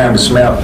crime to slap?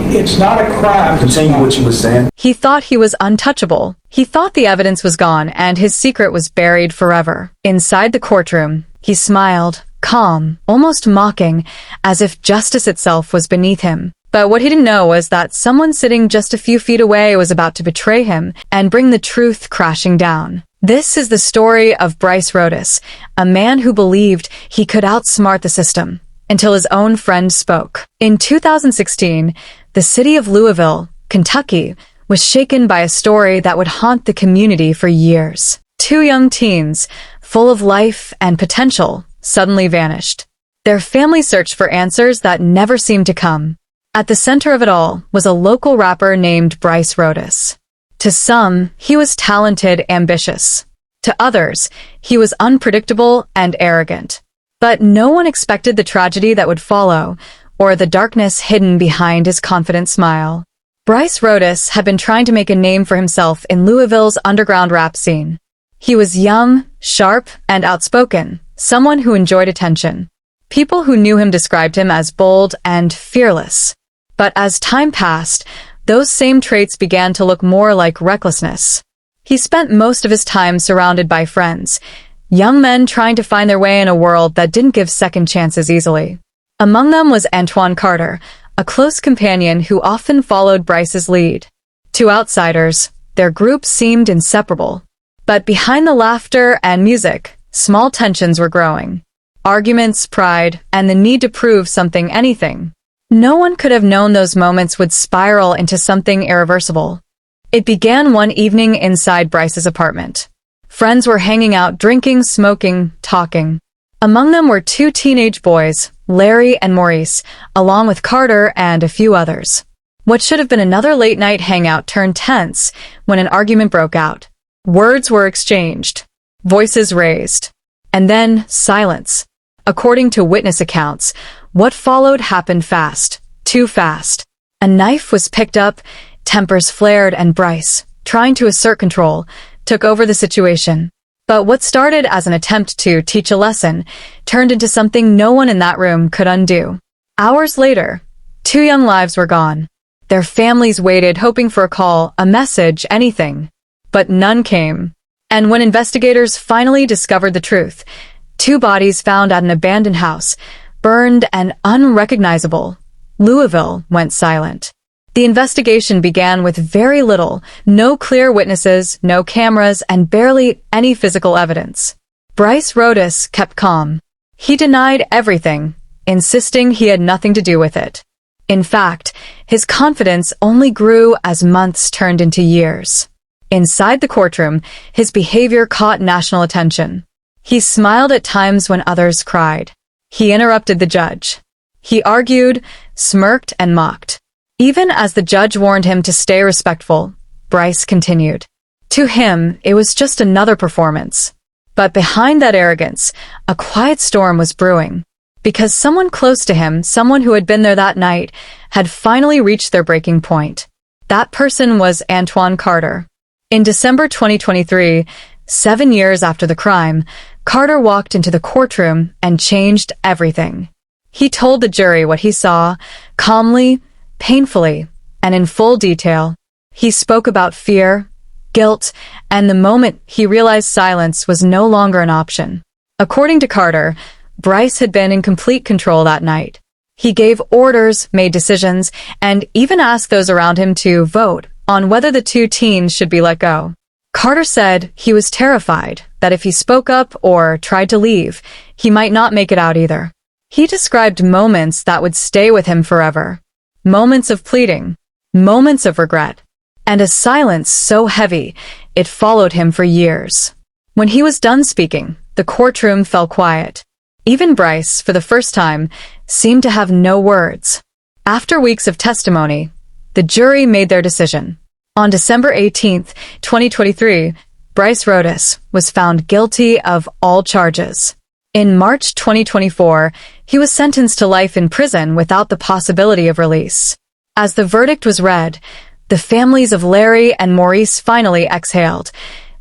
It's not a crime. Continue what you were saying. He thought he was untouchable. He thought the evidence was gone and his secret was buried forever. Inside the courtroom, he smiled, calm, almost mocking, as if justice itself was beneath him. But what he didn't know was that someone sitting just a few feet away was about to betray him and bring the truth crashing down. This is the story of Bryce Rhodess, a man who believed he could outsmart the system, until his own friend spoke. In 2016, the city of Louisville, Kentucky, was shaken by a story that would haunt the community for years. Two young teens, full of life and potential, suddenly vanished. Their family searched for answers that never seemed to come. At the center of it all was a local rapper named Bryce Rhodess. To some, he was talented, ambitious. To others, he was unpredictable and arrogant. But no one expected the tragedy that would follow, or the darkness hidden behind his confident smile. Bryce Rhodess had been trying to make a name for himself in Louisville's underground rap scene. He was young, sharp, and outspoken, someone who enjoyed attention. People who knew him described him as bold and fearless. But as time passed, those same traits began to look more like recklessness. He spent most of his time surrounded by friends, young men trying to find their way in a world that didn't give second chances easily. Among them was Antoine Carter, a close companion who often followed Bryce's lead. To outsiders, their group seemed inseparable. But behind the laughter and music, small tensions were growing. Arguments, pride, and the need to prove something, anything. No one could have known those moments would spiral into something irreversible. It began one evening inside Bryce's apartment. Friends were hanging out, drinking, smoking, talking. Among them were two teenage boys, Larry and Maurice, along with Carter and a few others. What should have been another late-night hangout turned tense when an argument broke out. Words were exchanged, voices raised, and then silence. According to witness accounts, what followed happened fast, too fast. A knife was picked up, tempers flared, and Bryce, trying to assert control, took over the situation. But what started as an attempt to teach a lesson turned into something no one in that room could undo. Hours later, two young lives were gone. Their families waited, hoping for a call, a message, anything. But none came. And when investigators finally discovered the truth, two bodies found at an abandoned house, burned and unrecognizable, Louisville went silent. The investigation began with very little, no clear witnesses, no cameras, and barely any physical evidence. Bryce Rhodess kept calm. He denied everything, insisting he had nothing to do with it. In fact, his confidence only grew as months turned into years. Inside the courtroom, his behavior caught national attention. He smiled at times when others cried. He interrupted the judge. He argued, smirked, and mocked. Even as the judge warned him to stay respectful, Bryce continued. To him, it was just another performance. But behind that arrogance, a quiet storm was brewing. Because someone close to him, someone who had been there that night, had finally reached their breaking point. That person was Antoine Carter. In December 2023, 7 years after the crime, Carter walked into the courtroom and changed everything. He told the jury what he saw, calmly, painfully, and in full detail. He spoke about fear, guilt, and the moment he realized silence was no longer an option. According to Carter, Bryce had been in complete control that night. He gave orders, made decisions, and even asked those around him to vote on whether the two teens should be let go. Carter said he was terrified that if he spoke up or tried to leave, he might not make it out either. He described moments that would stay with him forever. Moments of pleading, moments of regret, and a silence so heavy it followed him for years. When he was done speaking, the courtroom fell quiet. Even Bryce, for the first time, seemed to have no words. After weeks of testimony, the jury made their decision. On December 18, 2023, Bryce Rhodess was found guilty of all charges. In March 2024, he was sentenced to life in prison without the possibility of release. As the verdict was read, the families of Larry and Maurice finally exhaled,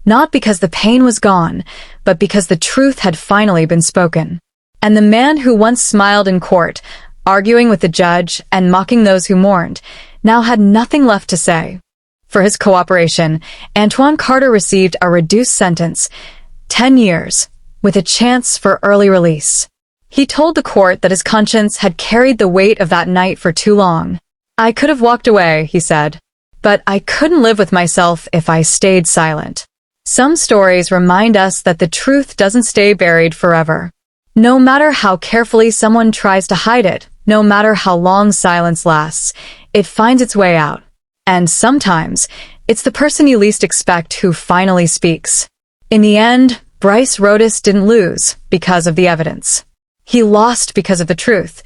not because the pain was gone, but because the truth had finally been spoken. And the man who once smiled in court, arguing with the judge and mocking those who mourned, now had nothing left to say. For his cooperation, Antoine Carter received a reduced sentence, 10 years, with a chance for early release. He told the court that his conscience had carried the weight of that night for too long. "I could have walked away," he said, "but I couldn't live with myself if I stayed silent." Some stories remind us that the truth doesn't stay buried forever. No matter how carefully someone tries to hide it, no matter how long silence lasts, it finds its way out. And sometimes, it's the person you least expect who finally speaks. In the end, Bryce Rhodess didn't lose because of the evidence. He lost because of the truth,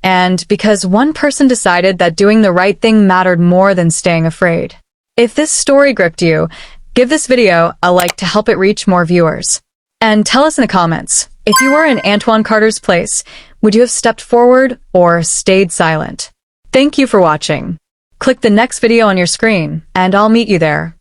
and because one person decided that doing the right thing mattered more than staying afraid. If this story gripped you, give this video a like to help it reach more viewers. And tell us in the comments, if you were in Antoine Carter's place, would you have stepped forward or stayed silent? Thank you for watching. Click the next video on your screen, and I'll meet you there.